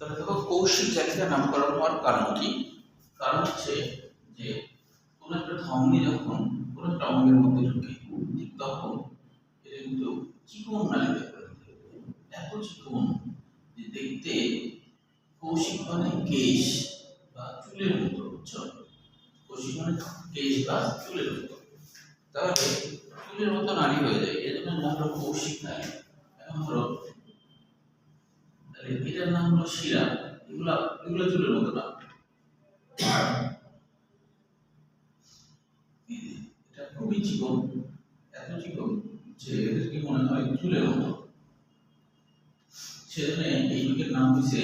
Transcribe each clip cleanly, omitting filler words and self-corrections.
তাহলে দেখো কৌশিক জালিকা নামকরণ হওয়ার কারণ কি? কারণ হচ্ছে যে কোনো একটা ধমনী যখন কোনো একটা অঙ্গের মধ্যে ঢুকে ঠিক তখন এটা কিন্তু চিকন নালিকা করে এত চিকন যে দেখতে কৌশিক মানে কেশ বা চুলের মতো, বুঝছো? কৌশিক মানে কেশ বা চুলের মতো, তাহলে চুলের মতো নারী হয়ে যায়, এর জন্য নাম হলো কৌশিক নারী। এখন ধরো তাহলে এটার নাম হলো শিরা, এগুলা এগুলো চুলের মতো না, এটা খুবই চিকন, এত চিকন যে এদেরকে মনে হয় চুলের মতো, সেজন্য এই যুগের নাম হয়েছে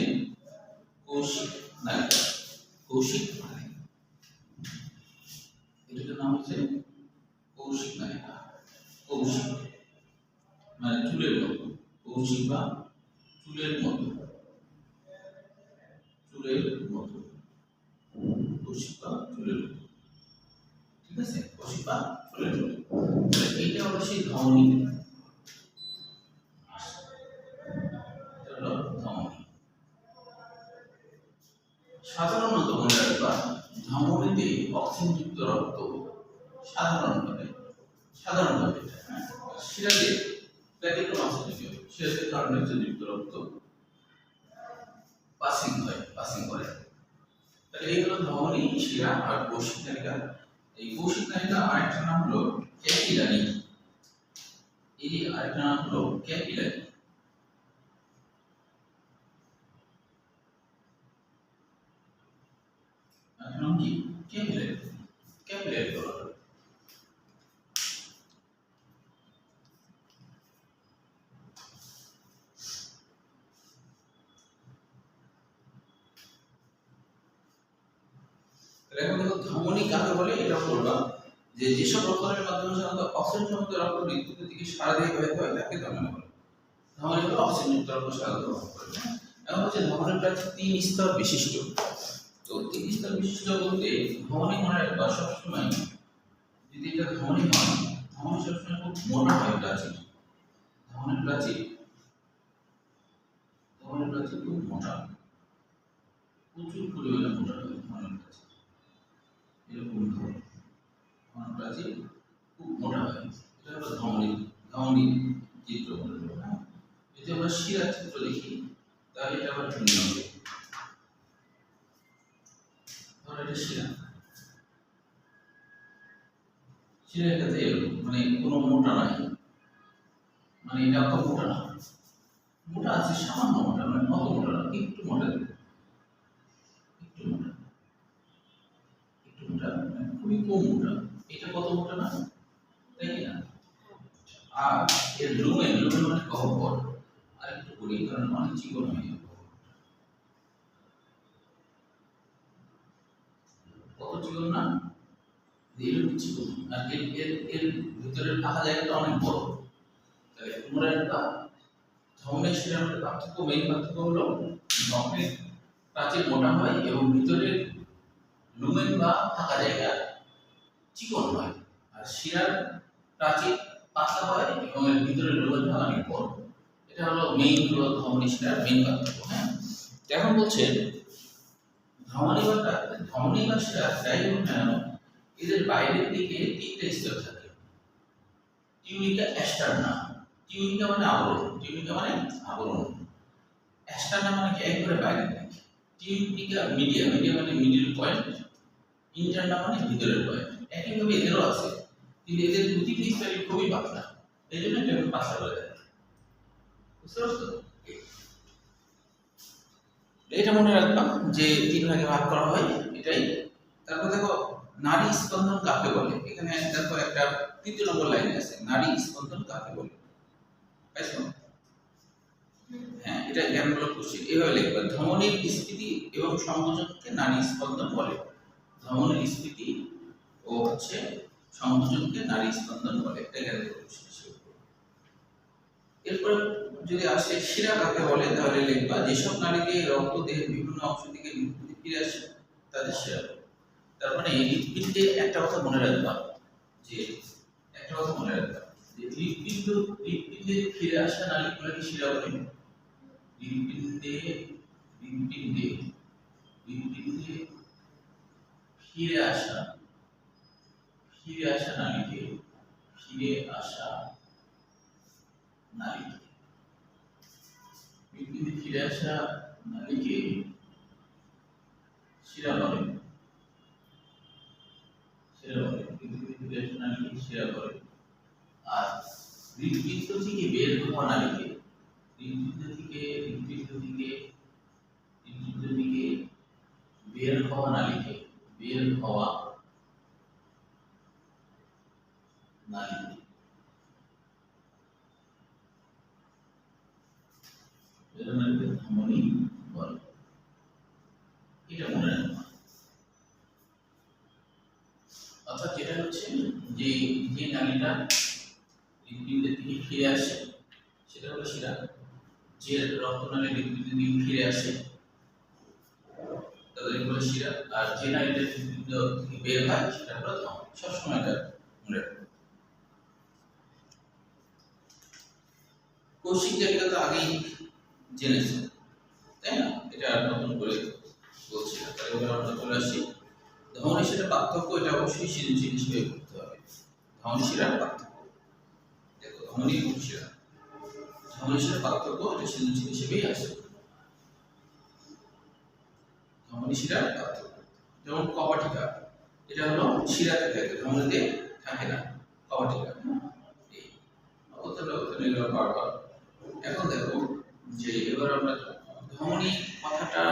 কৌশিক নায়িকা। কৌশিক এটার নাম হচ্ছে কৌশিক নায়িকা। কৌশিক মানে চুলের মতো, কৌশিক বা চুলের মতো, চুলের মতো, কৌশিক বা চুলের মতো, ঠিক আছে? কৌশিক বা চুলের মতো, এইটা অবশ্যই ধমনী, সাধারণত মনে রাখবা ধমনীতে অক্সিজেনযুক্ত রক্ত সাধারণভাবে শিরাতে ব্যতিক্রম আছে, যদিও শিরাতে কার্বনযুক্ত রক্ত পাসিং করে। তাহলে এই হলো ধমনী, শিরা আর কৌশিক নালিকা। এই কৌশিক নালিকা আরেকটা নাম হলো ক্যাপিলারি। এই আরেকটা নাম হলো ক্যাপিলারি। নাম কি? ক্যাপিলারি। ক্যাপিলারি বলা হয়। এখন দেখো ধমনী কাকে বলে এটা বলবা, যে যেসব রক্তনালীর মাধ্যমে সাধারণত অক্সিজেনযুক্ত রক্ত হৃৎপিণ্ডের দিকে সারা দিয়ে বহির্গত হয় তাকে ধমনী বলে। ধমনী হলো অক্সিজেনযুক্ত রক্ত সাধারণত বহন করে। এখন হচ্ছে ধমনীর প্রায় 3 স্তর বিশিষ্ট। তো 3 স্তর বিশিষ্ট বলতে ধমনী মনে রাখবা সবসময়, যদি এটা ধমনী হয়, ধমনী সবসময় খুব মোটা হয় প্রাচীর। ধমনীর প্রাচীর খুব মোটা, প্রচুর পরিমাণে মোটা হয় ধমনীর প্রাচীর। এরকম ধমনী প্রাচীর খুব মোটা হয়, এটা হলো ধমনী চিত্র বলে। হ্যাঁ, যদি আমরা শিরার চিত্র দেখি তাহলে এটা আবার ভিন্ন হবে। ধরো এটা শিরার কাছে মানে কোনো মোটা নাই, মানে এটা অত মোটা না, মোটা আছে সামান্য মোটা, মানে অত মোটা না, একটু মোটা, মানে খুবই কম মোটা। এটা কত মোটা না, তাই না? আর এর লুমেন মানে গহ্বর, আর একটু করি কারণ অনেক চিকন হয়ে যাবে। কত চিকন না, এরকম চিকন, আর এর ভিতরের ফাঁকা জায়গাটা অনেক বড়। তাহলে তোমরা একটা ধমনী শিরার মধ্যে মেইন পার্থক্য হলো ধমনীর প্রাচীর মোটা হয় এবং ভিতরের লুমেন বা ফাঁকা জায়গা চিকন হয়, আর শিরার প্রাচীর পাতলা হয় এবং এর ভিতরের লুমেনটা অনেক বড়। এটা হলো মেইন ধমনী শিরার মেইন পার্থক্য। হ্যাঁ, এখন বলছে ধমনী বা শিরা যাই হোক না কেন, এদের বাইরের দিকে 3টা স্তর থাকে। টিউনিকা এক্সটার্না, টিউনিকা মানে আবরণ, এক্সটার্না মানে কি একবারে বাইরের দিকে, টিউনিকা মিডিয়া মানে মিডল পয়েন্ট, ইন্টারনা মানে ভিতরের পয়েন্ট। একইভাবে এদেরও আছে, কিন্তু এদের দুটি স্তরই খুবই পাতলা, এই জন্য এটা পাতলা বলা যায়। বুঝতে পারছো? এটা মনে রাখবা যে 3 ভাগে ভাগ করা হয়, এটাই। তারপর দেখো নারী স্পন্দন কাকে বলে, এখানে দেখো একটা 3 নম্বর লাইনে আছে, নারী স্পন্দন কাকে বলে, পাইছো? হ্যাঁ, এটা জ্ঞানমূলক কোশ্চেন। এইভাবে লিখবা, ধমনীর স্ফীতি এবং সংকোচনকে নারী স্পন্দন বলে। ধমনীর স্ফীতি ও হচ্ছে সংকোচনকে নারী স্পন্দন বলে, এটা জ্ঞানমূলক কোশ্চেন। এরপর যদি আসে শিরা কাকে বলে, তাহলে লিখবা যেসব নালী দিয়ে রক্ত দেহের বিভিন্ন অংশ থেকে হৃৎপিণ্ডে ফিরে আসে তাদের শিরা বলে। তার মানে হৃৎপিণ্ডে একটা কথা মনে রাখবা, যে হৃৎপিণ্ডে ফিরে আসা নালীগুলোকে শিরা বলে। হৃৎপিণ্ডে হৃৎপিণ্ডে হৃৎপিণ্ডে ফিরে আসা নালীকে হৃৎপিণ্ডে ফিরে আসা নালীকে শিরা বলে। হৃৎপিণ্ডে ফিরে আসা নালীকে শিরা বলে। আর হৃৎপিণ্ড থেকে বের হওয়া নালীকে হৃৎপিণ্ড থেকে বের হওয়া নালীকে ধমনী বলে। এটা মনে রাখবা। অর্থাৎ যেটা হচ্ছে যে নালীটা হৃৎপিণ্ডের দিকে ফিরে আসে সেটা হলো শিরা। যে রক্তনালী হৃৎপিণ্ডের দিকে ফিরে আসে তাদের বলে শিরা। আর যে নালীটা হৃৎপিণ্ড থেকে বের হয় সেটা হলো ধমনী। সবসময় এটা মনে রাখবে। কৌশিক জায়গা তো আগেই জেনেছেন, তাই না? এটা নতুন করে বলছি না। তাহলে আমরা চলে আসি ধমনী শিরার পার্থক্য। এটা অবশ্যই সৃজনশীল হিসেবে করতে হবে। ধমনী শিরার পার্থক্য দেখো, ধমনী শিরার পার্থক্য এটা সৃজনশীল হিসেবেই আসে। ধমনী শিরার পার্থক্য যেমন কপাটিকা, এটা হলো শিরাতে থাকে, ধমনীতে থাকে না। কপাটিকা বারবার। এখন দেখো যে এবার আমরা ধমনী কথাটা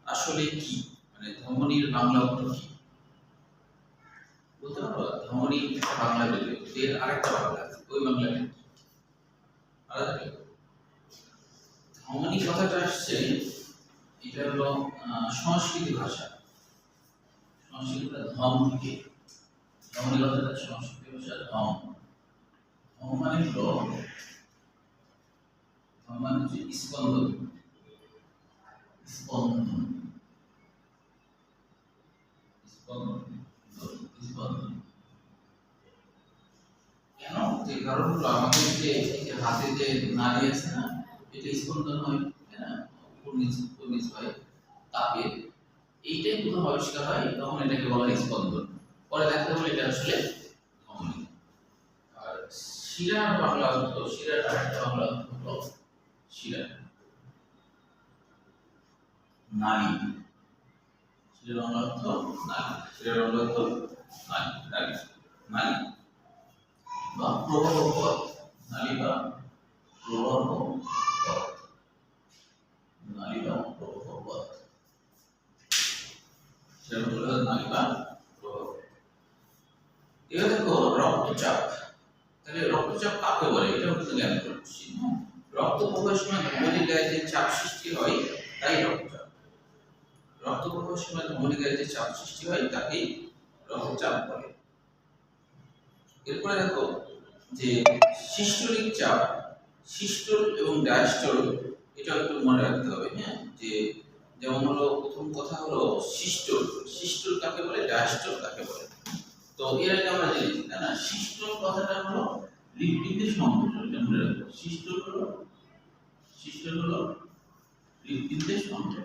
আসলে কি, মানে ধমনীর বাংলা অর্থ কি বলতে পারো? ধমনী একটা বাংলা বেরিয়ে, এর আরেকটা বাংলা আছে, ওই বাংলাটা কি আলাদা? ধমনী কথাটা আসছে, এটা হলো সংস্কৃত ভাষা। সংস্কৃত ধম থেকে, ধমনী কথাটা সংস্কৃত ভাষা ধম। ধম মানে হলো স্পন্দন। কেন? যে কারণ হলো আমাদের যে হাতে যে নাড়ি আছে না, এটা স্পন্দন হয়, তাই না? উপর-নিচ হয় তাপে। এইটাই প্রথম আবিষ্কার হয়, তখন এটাকে বলা হয় স্পন্দন। পরে দেখতে হলো এটা আসলে ধমনী। আর শিরার বাংলা অর্থ, শিরার আরেকটা বাংলা অর্থ হলো শিরা, নালী। শিরার বাংলা অর্থ নালী, শিরার বাংলা অর্থ নালী বা প্রবাহ পথ। নালী বা প্রবাহ পথ, নালী বা প্রবাহ পথ, সেটা হলো নালী বা প্রবাহ। এবার দেখো রক্তচাপ। তাহলে রক্তচাপ কাকে বলে এটাও কিন্তু জ্ঞান করছি। রক্ত প্রবাহের সময় ধমনীর গায়ে যে চাপ সৃষ্টি হয় তাই রক্তচাপ। রক্ত প্রবাহের সময় ধমনীর গায়ে যে চাপ সৃষ্টি হয় তাকেই রক্তচাপ বলে। এরপরে দেখো যে সিস্টোলিক চাপ, সিস্টোল এবং ডায়াস্টোল, এটা একটু মনে রাখতে হবে। হ্যাঁ, যে যেমন হলো প্রথম কথা হলো সিস্টোল কাকে বলে, ডায়াস্টোল কাকে বলে। তো এর আগে আমরা জেনেছি, তাই না? সিস্টোল কথাটা হলো হৃৎপিণ্ডের সংকোচন, এটা মনে রাখো। সিস্টোল হলো হৃৎপিণ্ডের সংকোচন,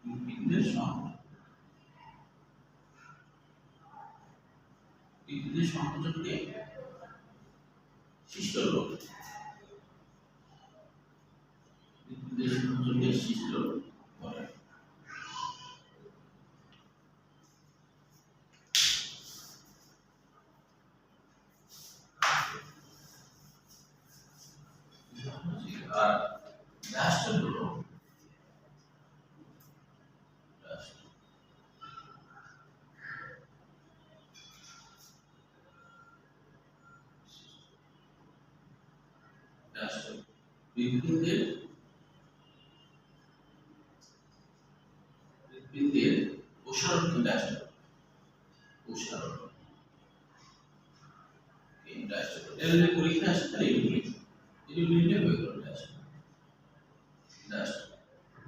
হৃৎপিণ্ডের সংকোচন। হৃৎপিণ্ডের সংকোচনকে সিস্টোল বলে। হৃৎপিণ্ডের সংকোচনকে সিস্টোল বলে। আর ডায়াস্টোল হলো হৃৎপিণ্ডের প্রসারণ। ডায়াস্টোল এই ডায়াস্টোল এর পরীক্ষা আসে, তাহলে এগুলো লিখে হয়ে গেল ডায়াস্টোল।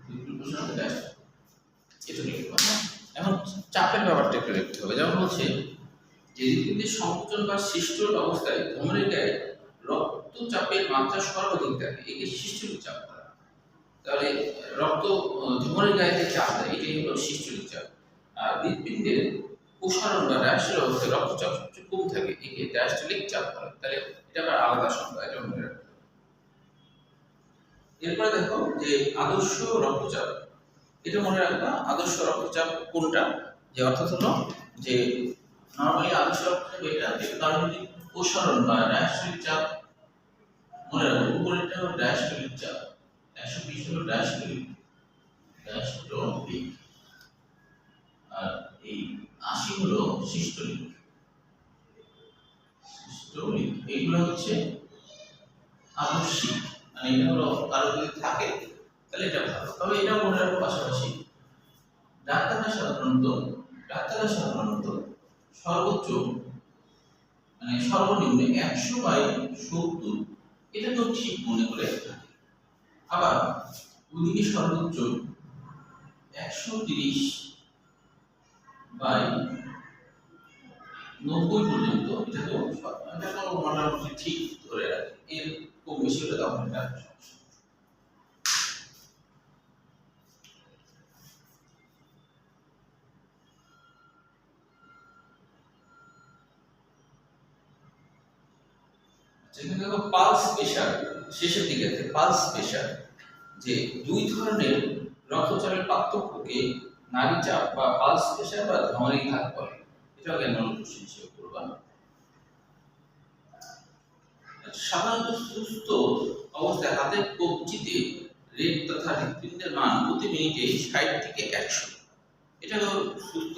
হৃৎপিণ্ড প্রসারণ ডায়াস্টোল, এটা লিখবা। এখন চাপের ব্যাপারটা একটু দেখতে হবে। যেমন বলছে যে হৃৎপিণ্ডের সংকোচন বা সিস্টোল অবস্থায় ধমনীর গায়ে রক্ত রক্তচাপের মাত্রা সর্বাধিক থাকে একে সিস্টোলিক চাপ বলে। তাহলে রক্ত ধমনীর গায়ে যে চাপ দেয় এটাই হলো সিস্টোলিক চাপ। আর হৃৎপিণ্ডের প্রসারণ বা ডায়াস্টোলিক অবস্থায় রক্তচাপ সবচেয়ে কম থাকে একে ডায়াস্টোলিক চাপ বলে। তাহলে এটা আবার আলাদা সংজ্ঞা, এটা মনে রাখবে। এরপরে দেখো যে আদর্শ রক্তচাপ, এটা মনে রাখবা আদর্শ রক্তচাপ কোনটা, যে অর্থাৎ হলো যে নরমালি আদর্শ রক্তচাপ এটা যে কারণে প্রসারণ বা ডায়াস্টোলিক চাপ মনে রাখবো। উপরেরটা হলো ডায়াস্টোলিক চাপ, 120 হলো ডায়াস্টোলিক, আর এই 80 হলো সিস্টোলিক। এইগুলো হচ্ছে আদর্শিক, মানে এটা হলো কারো যদি থাকে তাহলে এটা ভালো। তবে এটা মনে রাখবো পাশাপাশি ডাক্তাররা সাধারণত সর্বোচ্চ মানে সর্বনিম্ন 100/70 এটা তো ঠিক মনে করে থাকে। আবার ওদিকে সর্বোচ্চ 130/90 পর্যন্ত এটা তো মোটামুটি ঠিক ধরে রাখে। এর কম বেশি হলে তখন এটা যেখানে দেখো পালস প্রেশার শেষের দিকে আছে। পালস প্রেশার যে দুই ধরনের রক্তচাপের পার্থক্যকে নাড়ি চাপ বা পালস প্রেশার বা ধমনী ঘাত বলে। এটা কেন কোশ্চেন হিসেবে করবা। সাধারণত সুস্থ অবস্থায় হাতের কবজিতে রেট তথা হৃৎপিণ্ডের মান প্রতি মিনিটে 60 থেকে 100, এটা সুস্থ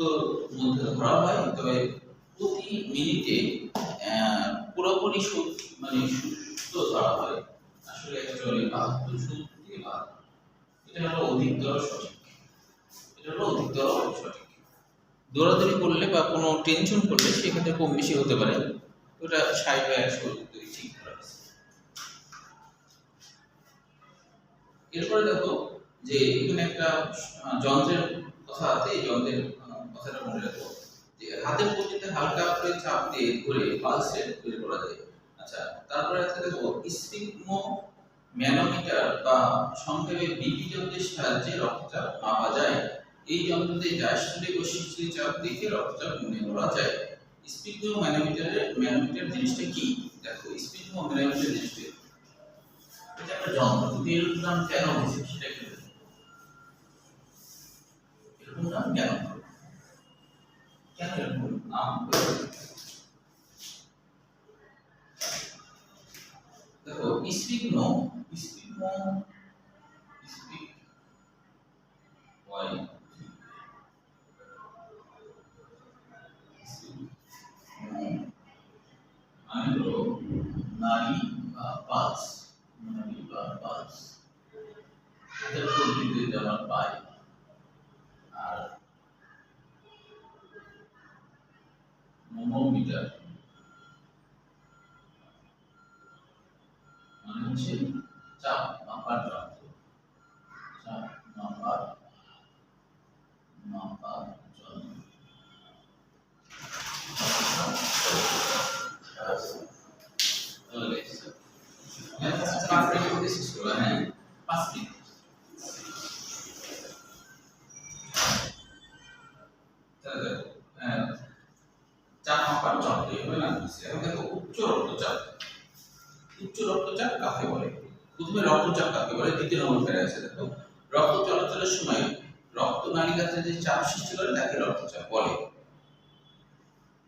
মধ্যে ধরা হয়। তবে প্রতি মিনিটে পুরোপুরি মানে সুস্থ ধরা হয় আসলে অ্যাকচুয়ালি 72 থেকে 72, এটা হলো অধিকতর সঠিক। দৌড়াদৌড়ি করলে বা কোনো টেনশন করলে সেক্ষেত্রে কম বেশি হতে পারে, ওটা 60 বা 100 ঠিক করা আছে। এরপরে দেখো যে এখানে একটা যন্ত্রের কথা আছে, এই যন্ত্রের কথাটা মনে রাখো যে হাতের কবজিতে হালকা করে চাপ দিয়ে ধরে পালস রেট তৈরি করা যায়। আচ্ছা, তারপরে আছে দেখো স্পিগমো ম্যানোমিটার বা সংক্ষেপে বিপি যন্ত্রের সাহায্যে রক্তচাপ মাপা যায়। এই যন্ত্রতে ডায়াস্টোলিক ও সিস্টোলিক চাপ দেখে রক্তচাপ নির্ণয় করা যায়। স্পিগমো ম্যানোমিটার জিনিসটা কি? দেখো স্পিগমো ম্যানোমিটার জিনিসটা এটা একটা যন্ত্র, যদি এরকম নাম কেন হয়েছে সেটা কি, এরকম নাম কেন এরকম নাম? দেখো স্পিগমো মানে হলো নাড়ি বা পালস, এটার উপর ভিত্তি আমরা পাই। আর মোনোমিটার মানে হচ্ছে চাপ মাপার যন্ত্র, চাপ মাপার যন্ত্র এভাবে নাম দিচ্ছে। এখন দেখো উচ্চ রক্তচাপ কাকে বলে? প্রথমে রক্তচাপ কাকে বলে দ্বিতীয় নম্বরে আছে। দেখো রক্ত চলাচলের সময় রক্ত নালিকাতে যে চাপ সৃষ্টি করে তাকে রক্তচাপ বলে।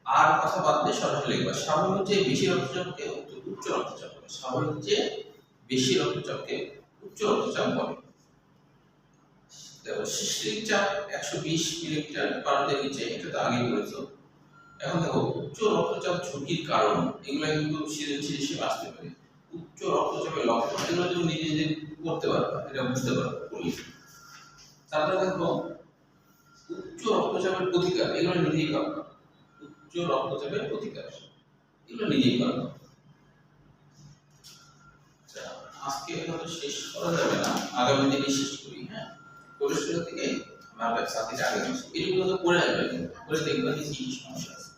আর কথা বাদ দিয়ে সরাসরি লিখবা স্বাভাবিক যে বেশি রক্তচাপকে উচ্চ রক্তচাপ বলে। স্বাভাবিক যে বেশি রক্তচাপকে উচ্চ রক্তচাপ বলে। দেখো সিস্টোলিক চাপ 120 মিলিমিটার/মিনিটের নিচে, এটা তো আগেই বলেছো। এখন দেখো উচ্চ রক্তচাপ ঝুঁকির কারণ, এগুলো কিন্তু সৃজনশীল হিসেবে আসতে পারে। উচ্চ রক্তচাপের লক্ষণ এগুলো তুমি নিজে করতে পারবে, এটা বুঝতে পারবে। তারপরে দেখো উচ্চ রক্তচাপের প্রতিকার, এগুলো নিজেই পারবে। উচ্চ রক্তচাপের প্রতিকার এগুলো নিজেই পারবে। আচ্ছা, আজকে হয়তো শেষ করা যাবে না, আগামী দিনে শেষ করি। হ্যাঁ, কোলেস্টেরল থেকে আমার সাথে আগে এটুকু তো পড়ে আসবে, পড়ে দেখবে যে কি সমস্যা আছে।